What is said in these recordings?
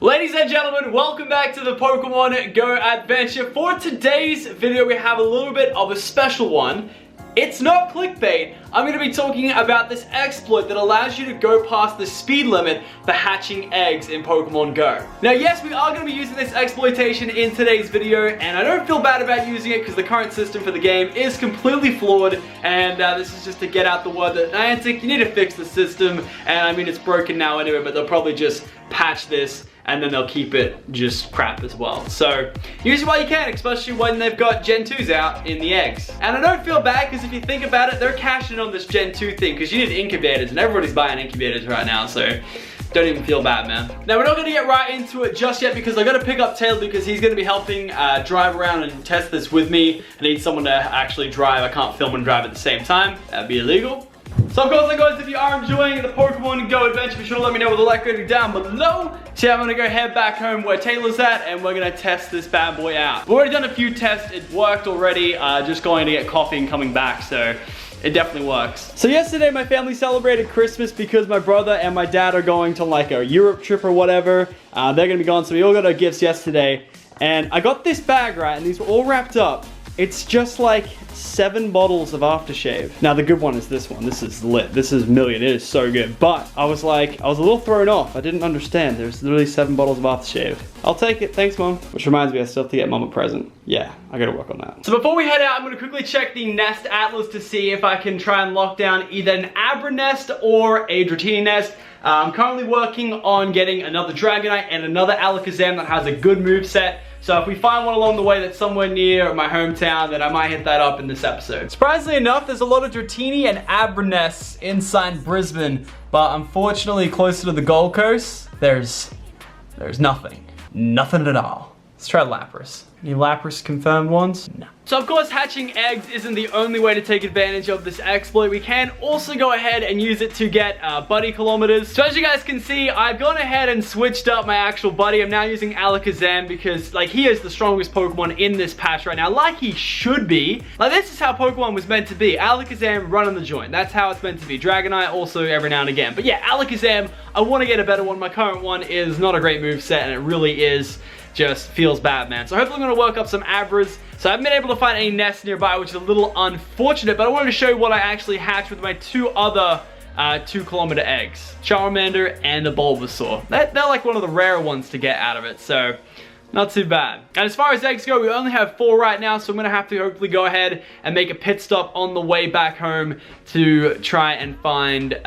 Ladies and gentlemen, welcome back to the Pokemon Go adventure. For today's video, we have a little bit of a special one. It's not clickbait. I'm going to be talking about this exploit that allows you to go past the speed limit for hatching eggs in Pokemon Go. Now, yes, we are going to be using this exploitation in today's video, and I don't feel bad about using it because the current system for the game is completely flawed, and this is just to get out the word that Niantic, you need to fix the system, and I mean, it's broken now anyway, but they'll probably just patch this and then they'll keep it just crap as well. So use it while you can, especially when they've got Gen 2s out in the eggs. And I don't feel bad because if you think about it, they're cashing on this Gen 2 thing because you need incubators and everybody's buying incubators right now, so don't even feel bad, man. Now we're not gonna get right into it just yet because I gotta pick up Taylor because he's gonna be helping drive around and test this with me. I need someone to actually drive. I can't film and drive at the same time. That'd be illegal. So of course, guys, if you are enjoying the Pokemon Go adventure, be sure to let me know with a like rating down below. So I'm gonna go head back home where Taylor's at and we're gonna test this bad boy out. We've already done a few tests, it worked already, just going to get coffee and coming back, so it definitely works. So yesterday my family celebrated Christmas because my brother and my dad are going to like a Europe trip or whatever. They're gonna be gone, so we all got our gifts yesterday. And I got this bag, right, and these were all wrapped up. It's just like 7 bottles of aftershave. Now the good one is this one. This is lit. This is million. It is so good. But I was a little thrown off. I didn't understand. There's literally 7 bottles of aftershave. I'll take it. Thanks, Mom. Which reminds me, I still have to get Mom a present. Yeah, I gotta work on that. So before we head out, I'm gonna quickly check the Nest Atlas to see if I can try and lock down either an Abra nest or a Dratini nest. I'm currently working on getting another Dragonite and another Alakazam that has a good moveset. So if we find one along the way that's somewhere near my hometown, then I might hit that up in this episode. Surprisingly enough, there's a lot of Dratini and Abra nests inside Brisbane, but unfortunately closer to the Gold Coast, there's nothing. Nothing at all. Let's try Lapras. Any Lapras confirmed ones? No. So of course, hatching eggs isn't the only way to take advantage of this exploit. We can also go ahead and use it to get buddy kilometers. So as you guys can see, I've gone ahead and switched up my actual buddy. I'm now using Alakazam because like he is the strongest Pokemon in this patch right now, like he should be. Like this is how Pokemon was meant to be. Alakazam running the joint. That's how it's meant to be. Dragonite also every now and again. But yeah, Alakazam, I want to get a better one. My current one is not a great moveset and it really is just feels bad, man. So hopefully I'm gonna work up some Abras. So I haven't been able to find any nests nearby, which is a little unfortunate, but I wanted to show you what I actually hatched with my 2 other 2-kilometer eggs. Charmander and a Bulbasaur. They're like one of the rarer ones to get out of it, so not too bad. And as far as eggs go, we only have 4 right now, so I'm gonna have to hopefully go ahead and make a pit stop on the way back home to try and find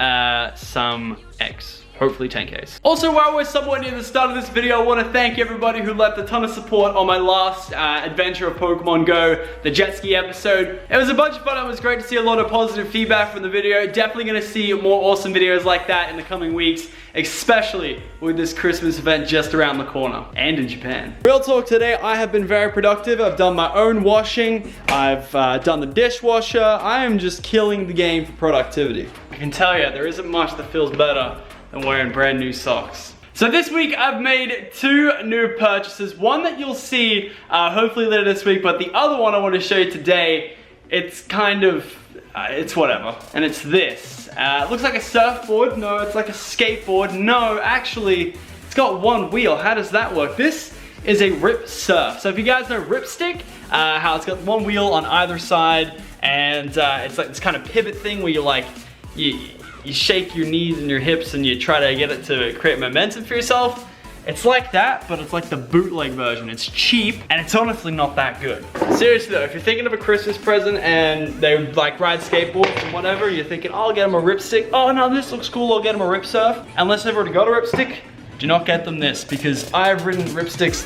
some eggs. Hopefully 10Ks. Also, while we're somewhat near the start of this video, I want to thank everybody who left a ton of support on my last adventure of Pokemon Go, the jet ski episode. It was a bunch of fun. It was great to see a lot of positive feedback from the video. Definitely going to see more awesome videos like that in the coming weeks, especially with this Christmas event just around the corner and in Japan. Real talk today, I have been very productive. I've done my own washing. I've done the dishwasher. I am just killing the game for productivity. I can tell you, there isn't much that feels better than wearing brand new socks. So this week I've made 2 new purchases. One that you'll see hopefully later this week, but the other one I want to show you today, it's kind of, it's whatever. And it's this. It looks like a surfboard. No, it's like a skateboard. No, actually, it's got 1 wheel. How does that work? This is a Rip Surf. So if you guys know Ripstick, how it's got 1 wheel on either side, and it's like this kind of pivot thing where you shake your knees and your hips and you try to get it to create momentum for yourself. It's like that, but it's like the bootleg version. It's cheap, and it's honestly not that good. Seriously though, if you're thinking of a Christmas present and they like ride skateboards and whatever, you're thinking, oh, I'll get them a Ripstick. Oh no, this looks cool, I'll get them a Rip Surf. Unless they've already got a Ripstick, do not get them this, because I've ridden Ripsticks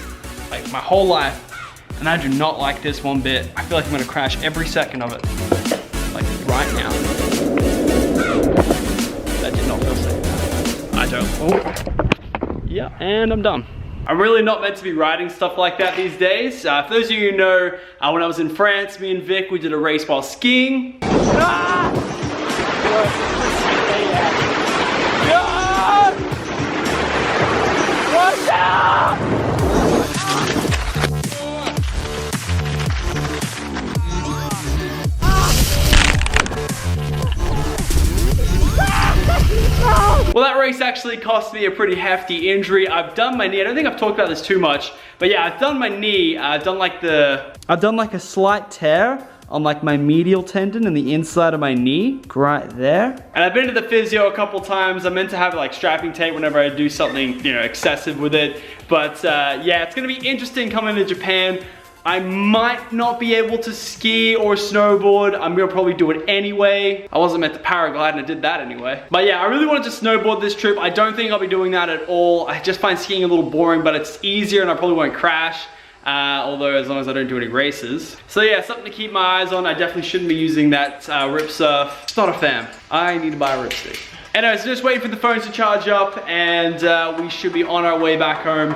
like my whole life, and I do not like this one bit. I feel like I'm gonna crash every second of it, like right now. That did not feel safe. I don't. Oh. Yeah, and I'm done. I'm really not meant to be riding stuff like that these days. For those of you who know, when I was in France, me and Vic, we did a race while skiing. Ah! Watch out! Well, that race actually actually cost me a pretty hefty injury. I've done my knee. I don't think I've talked about this too much, but yeah, I've done my knee. I've done like a slight tear on like my medial tendon in the inside of my knee, right there. And I've been to the physio a couple times. I'm meant to have like strapping tape whenever I do something, you know, excessive with it. But yeah, it's gonna be interesting coming to Japan. I might not be able to ski or snowboard. I'm gonna probably do it anyway. I wasn't meant to paraglide and I did that anyway. But yeah, I really wanted to snowboard this trip. I don't think I'll be doing that at all. I just find skiing a little boring, but it's easier and I probably won't crash. Although as long as I don't do any races. So yeah, something to keep my eyes on. I definitely shouldn't be using that Rip Surf. It's not a fan. I need to buy a ripstick. Anyways, just waiting for the phones to charge up and we should be on our way back home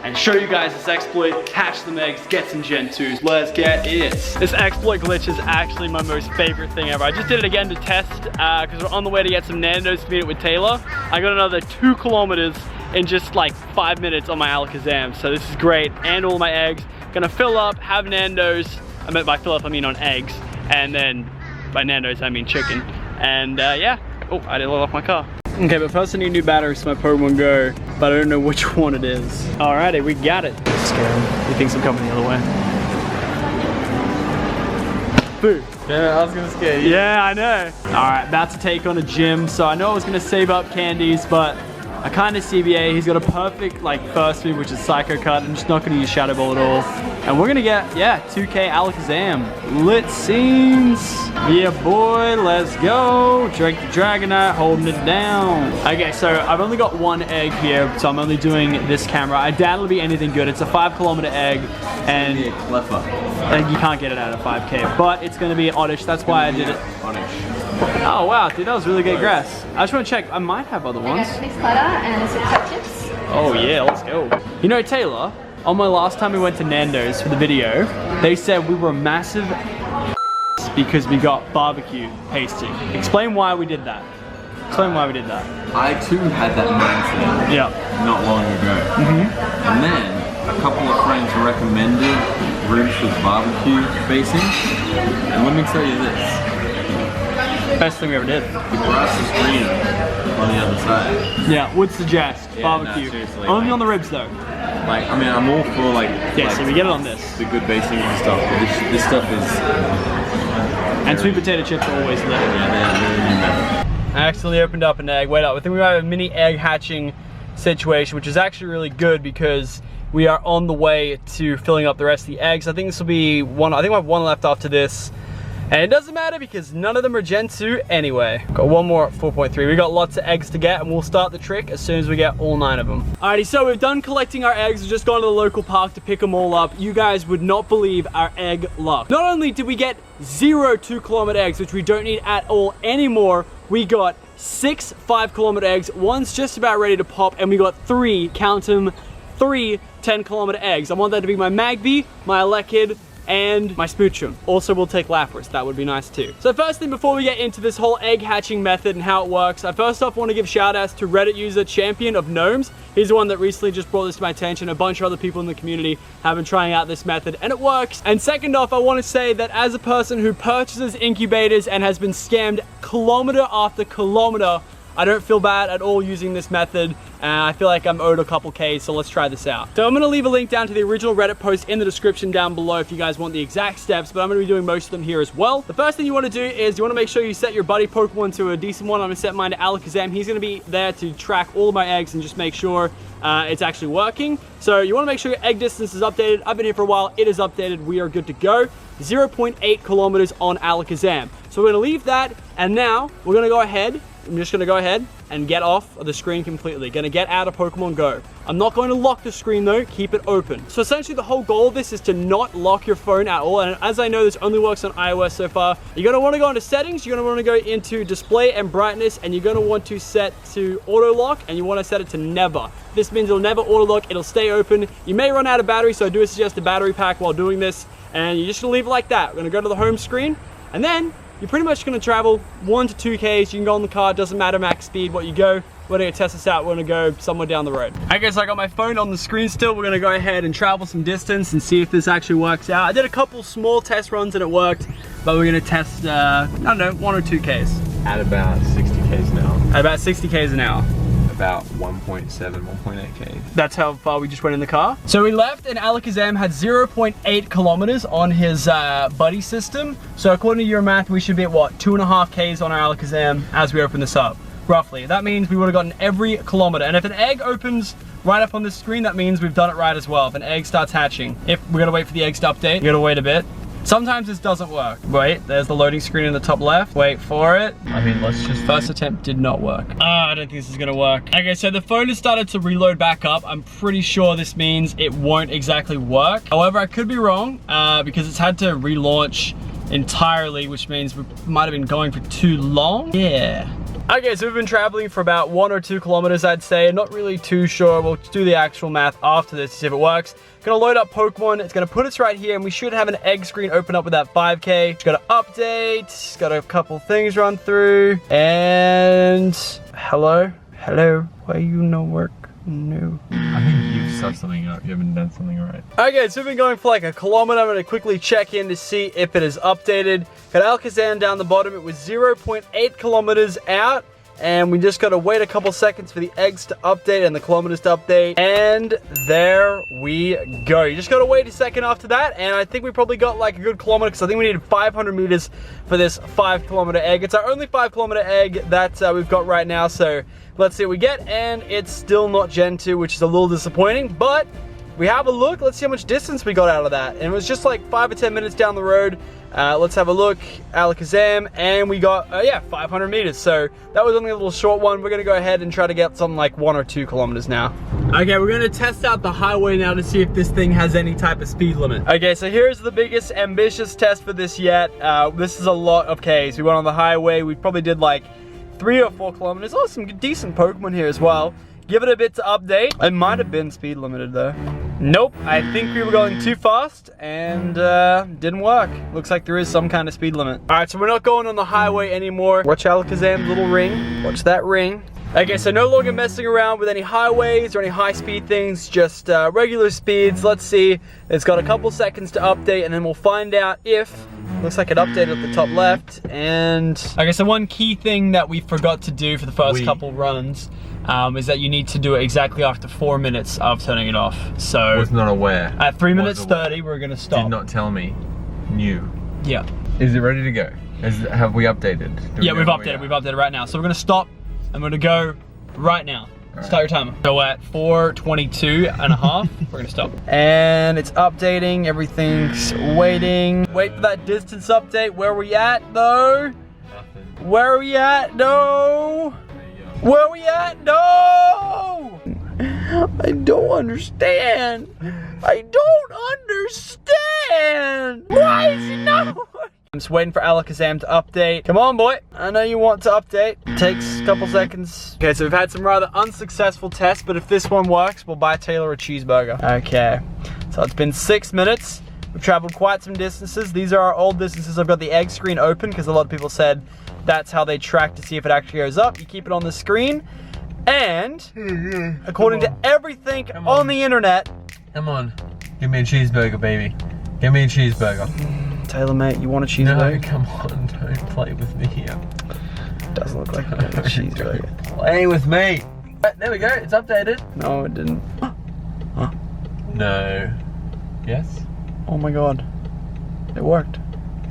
and show you guys this exploit, hatch some eggs, get some Gen 2s. Let's get it. This exploit glitch is actually my most favorite thing ever. I just did it again to test because we're on the way to get some Nando's to meet it with Taylor. I got another 2 kilometers in just like 5 minutes on my Alakazam. So this is great. And all my eggs. Gonna fill up, have Nando's. I meant by fill up, I mean on eggs. And then by Nando's, I mean chicken. And yeah. Oh, I didn't let off my car. Okay, but first I need new batteries for my Pokemon Go, but I don't know which one it is. Alrighty, we got it. Scare him. He thinks I'm coming the other way. Boo. Yeah, I was gonna scare you. Yeah, I know. Alright, about to take on a gym. So I know I was gonna save up candies, but I kind of CBA. He's got a perfect like first move, which is Psycho Cut. I'm just not gonna use Shadow Ball at all. And we're gonna get, yeah, 2K Alakazam. Lit scenes. Yeah, boy, let's go. Drake the Dragonite, holding it down. Okay, so I've only got 1 egg here, so I'm only doing this camera. I doubt it'll be anything good. It's a 5 kilometer egg, and you can't get it out of 5K, but it's gonna be oddish. That's why I did it. Oddish. Oh wow, dude, that was really good grass. I just want to check. I might have other ones. Mixed butter and some cut chips. Oh yeah, let's go. You know, Taylor, on my last time we went to Nando's for the video, they said we were massive because we got barbecue pasting. Explain why we did that. Explain why we did that. I too had that mindset. Yeah. Not long ago. And then a couple of friends recommended ribs with barbecue basing. And let me tell you this. Best thing we ever did. The grass is greener on the other side. Yeah, would suggest barbecue. No, seriously, only like, on the ribs though. Like, I mean, I'm all for like. Yeah, like, so we get it on this. The good basing and stuff. But this stuff is. And sweet potato chips are always lit. Yeah, they're I accidentally opened up an egg. Wait up, I think we have a mini egg hatching situation, which is actually really good because we are on the way to filling up the rest of the eggs. I think this will be one. I think I have 1 left after this. And it doesn't matter because none of them are Gen 2 anyway. Got 1 more at 4.3. We got lots of eggs to get and we'll start the trick as soon as we get all 9 of them. Alrighty, so we've done collecting our eggs. We've just gone to the local park to pick them all up. You guys would not believe our egg luck. Not only did we get 0 2 kilometer eggs, which we don't need at all anymore, we got 6 5 kilometer eggs. One's just about ready to pop and we got 3, count them, 3 10 kilometer eggs. I want that to be my Magby, my Elekid, and my Smoochum. Also, we'll take Lapras. That would be nice too. So first thing, before we get into this whole egg hatching method and how it works, I first off want to give shout outs to Reddit user Champion of Gnomes. He's the one that recently just brought this to my attention. A bunch of other people in the community have been trying out this method and it works. And second off, I want to say that as a person who purchases incubators and has been scammed kilometer after kilometer, I don't feel bad at all using this method. I feel like I'm owed a couple Ks, so let's try this out. So I'm gonna leave a link down to the original Reddit post in the description down below if you guys want the exact steps, but I'm gonna be doing most of them here as well. The first thing you wanna do is you wanna make sure you set your buddy Pokemon to a decent one. I'm gonna set mine to Alakazam. He's gonna be there to track all of my eggs and just make sure it's actually working. So you wanna make sure your egg distance is updated. I've been here for a while, it is updated, we are good to go. 0.8 kilometers on Alakazam. So we're gonna leave that, and now we're gonna go ahead. I'm just gonna go ahead and get off of the screen completely. Gonna get out of Pokemon Go. I'm not going to lock the screen though, keep it open. So essentially the whole goal of this is to not lock your phone at all. And as I know, this only works on iOS so far. You're gonna wanna go into settings, you're gonna wanna go into display and brightness, and you're gonna want to set to auto lock, and you wanna set it to never. This means it'll never auto lock, it'll stay open. You may run out of battery, so I do suggest a battery pack while doing this. And you're just gonna leave it like that. We're gonna go to the home screen, and then you're pretty much gonna travel 1 to 2 Ks. You can go on the car, doesn't matter max speed, what you go. We're gonna test this out, we're gonna go somewhere down the road. Okay, so I got my phone on the screen still. We're gonna go ahead and travel some distance and see if this actually works out. I did a couple small test runs and it worked, but we're gonna test, I don't know, 1 or 2 Ks. At about 60 Ks an hour. At about 60 Ks an hour. about 1.7, 1.8 K. That's how far we just went in the car. So we left and Alakazam had 0.8 kilometers on his buddy system. So according to your math, we should be at what, 2.5 Ks on our Alakazam as we open this up, roughly. That means we would have gotten every kilometer. And if an egg opens right up on this screen, that means we've done it right as well. If an egg starts hatching, if we're gonna wait for the eggs to update, we gotta wait a bit. Sometimes this doesn't work. Wait, there's the loading screen in the top left. Wait for it. I mean, let's just, first attempt did not work. I don't think this is gonna work. Okay, so the phone has started to reload back up. I'm pretty sure this means it won't exactly work. However, I could be wrong because it's had to relaunch entirely, which means we might have been going for too long. Yeah. Okay, so we've been traveling for about 1 or 2 kilometers, I'd say. Not really too sure. We'll do the actual math after this to see if it works. Gonna load up Pokemon. It's gonna put us right here, and we should have an egg screen open up with that 5K. Just gotta update. Got a couple things run through. And hello, why you no work? No. I think you've stuffed something up. You haven't done something right. Okay, so we've been going for like a kilometer. I'm gonna quickly check in to see if it is updated. Got Alakazam down the bottom. It was 0.8 kilometers out. And we just gotta wait a couple seconds for the eggs to update and the kilometers to update. And there we go. You just gotta wait a second after that. And I think we probably got like a good kilometer because I think we needed 500 meters for this 5 kilometer egg. It's our only 5 kilometer egg that we've got right now. So let's see what we get. And it's still not Gen 2, which is a little disappointing, but we have a look. Let's see how much distance we got out of that. And it was just like 5 or 10 minutes down the road. Let's have a look. Alakazam, and we got, yeah, 500 meters. So that was only a little short one. We're gonna go ahead and try to get something like 1 or 2 kilometers now. Okay, we're gonna test out the highway now to see if this thing has any type of speed limit. Okay, so here's the biggest ambitious test for this yet. This is a lot of Ks. We went on the highway. We probably did like 3 or 4 kilometers. Oh, some decent Pokemon here as well. Give it a bit to update. It might have been speed limited though. Nope, I think we were going too fast and didn't work. Looks like there is some kind of speed limit. All right, so we're not going on the highway anymore. Watch Alakazam's little ring. Watch that ring. Okay, so no longer messing around with any highways or any high speed things, just regular speeds. Let's see. It's got a couple seconds to update and then we'll find out if, looks like it updated at the top left. And okay, so one key thing that we forgot to do for the first couple runs is that you need to do it exactly after 4 minutes of turning it off. So I was not aware. At 3 minutes 30, we're gonna stop. Did not tell me. New. Yeah. Is it ready to go? Have we updated? Yeah, we've updated. We've updated right now. So we're gonna stop. I'm gonna go right now. Start your timer. So at 4:22 and a half, we're gonna stop. And it's updating, everything's waiting. Wait for that distance update. Where are we at though? Nothing. Where are we at? No! Where are we at? No! I don't understand. I don't understand. Why is it not? I'm just waiting for Alakazam to update. Come on, boy. I know you want to update. Takes a couple seconds. Okay, so we've had some rather unsuccessful tests, but if this one works, we'll buy Taylor a cheeseburger. Okay, so it's been 6 minutes. We've traveled quite some distances. These are our old distances. I've got the egg screen open because a lot of people said that's how they track to see if it actually goes up. You keep it on the screen. And according to everything on the internet. Come on. Give me a cheeseburger, baby. Give me a cheeseburger. Taylor, mate, you want a cheeseburger? No, come on. Don't play with me here. Doesn't look like you want a cheeseburger. Play with me. Right, there we go. It's updated. No, it didn't. Huh? No. Yes? Oh my god. It worked.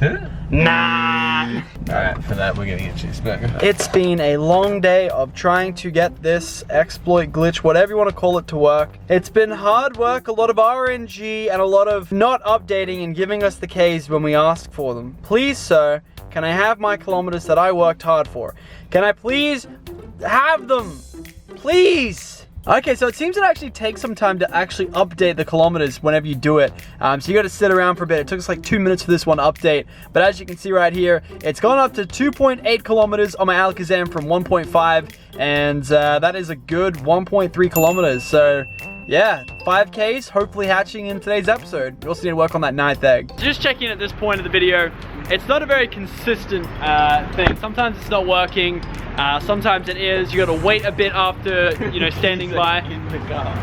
Did it? Nah. Alright, for that we're getting a cheeseburger. It's been a long day of trying to get this exploit, glitch, whatever you want to call it, to work. It's been hard work, a lot of RNG, and a lot of not updating and giving us the Ks when we ask for them. Please, sir, can I have my kilometers that I worked hard for? Can I please have them? Please. Okay, so it seems it actually takes some time to actually update the kilometers whenever you do it. So you gotta sit around for a bit. It took us like 2 minutes for this one to update. But as you can see right here, it's gone up to 2.8 kilometers on my Alakazam from 1.5. And that is a good 1.3 kilometers. So yeah, 5Ks hopefully hatching in today's episode. We also need to work on that 9th egg. Just checking at this point of the video, it's not a very consistent thing. Sometimes it's not working. Sometimes it is. You gotta wait a bit after, you know, standing by. In the car.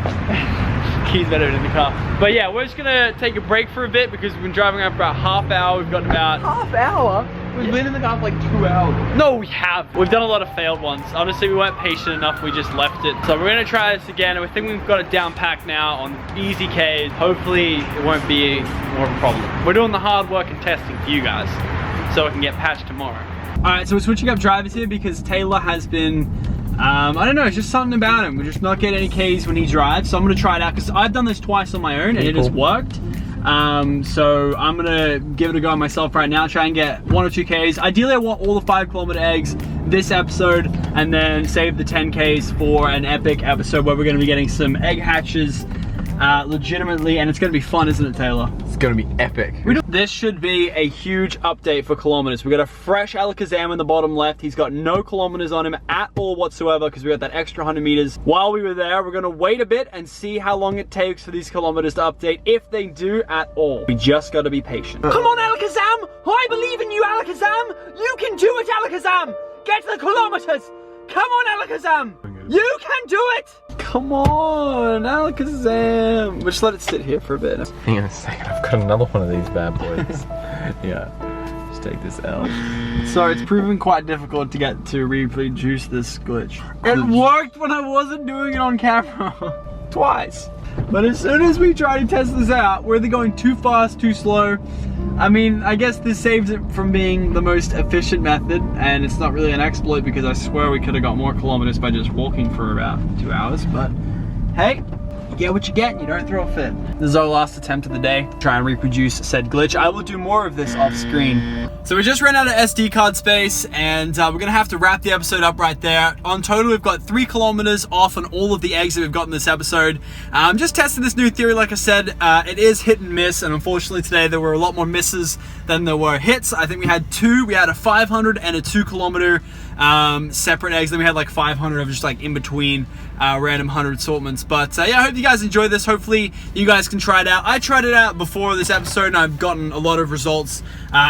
Keys better in the car. But yeah, we're just gonna take a break for a bit because we've been driving around for about half hour. We've got about half hour. We've been in the car for like 2 hours. No, we have. We've done a lot of failed ones. Honestly, we weren't patient enough. We just left it. So we're gonna try this again. And we think we've got it down packed now on easy Ks. Hopefully, it won't be more of a problem. We're doing the hard work and testing for you guys, so it can get patched tomorrow. All right, so we're switching up drivers here because Taylor has been, I don't know, it's just something about him. We're just not getting any Ks when he drives. So I'm gonna try it out because I've done this twice on my own and it has worked. So I'm gonna give it a go myself right now, try and get 1 or 2 Ks. Ideally I want all the 5-kilometer eggs this episode and then save the 10 Ks for an epic episode where we're gonna be getting some egg hatches legitimately, and it's gonna be fun, isn't it, Taylor? It's gonna be epic. This should be a huge update for kilometers. We got a fresh Alakazam in the bottom left. He's got no kilometers on him at all whatsoever because we got that extra 100 meters. While we were there, we're gonna wait a bit and see how long it takes for these kilometers to update, if they do at all. We just gotta be patient. Come on, Alakazam! I believe in you, Alakazam! You can do it, Alakazam! Get the kilometers! Come on, Alakazam! You can do it! Come on, Alakazam! We'll just let it sit here for a bit. Hang on a second, I've got another one of these bad boys. Yeah, just take this L. So it's proven quite difficult to get to reproduce this glitch. It worked when I wasn't doing it on camera. Twice. But as soon as we try to test this out, we're either going too fast, too slow. I mean, I guess this saves it from being the most efficient method, and it's not really an exploit because I swear we could have got more kilometers by just walking for about 2 hours, but hey, you get what you get, you don't throw a fit. This is our last attempt of the day, try and reproduce said glitch. I will do more of this off screen. So we just ran out of SD card space, and we're gonna have to wrap the episode up right there. On total, we've got 3 kilometers off on all of the eggs that we've got in this episode. I'm just testing this new theory, like I said. It is hit and miss, and unfortunately today there were a lot more misses than there were hits. I think we had 2. We had a 500 and a 2 kilometer separate eggs. Then we had like 500 of just like in between random 100 assortments. But yeah, I hope you guys enjoyed this. Hopefully you guys can try it out. I tried it out before this episode and I've gotten a lot of results,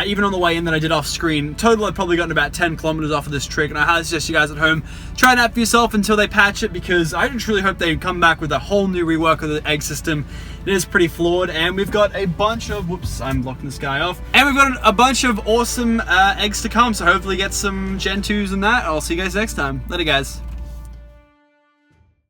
even on the way in that I did off screen. Total, I've probably gotten about 10 kilometers off of this trick, and I highly suggest you guys at home try it out for yourself until they patch it, because I just really hope they come back with a whole new rework of the egg system. It is pretty flawed, and we've got a bunch of, whoops, I'm blocking this guy off. And we've got a bunch of awesome eggs to come, so hopefully get some Gen 2s and that. I'll see you guys next time. Later, guys.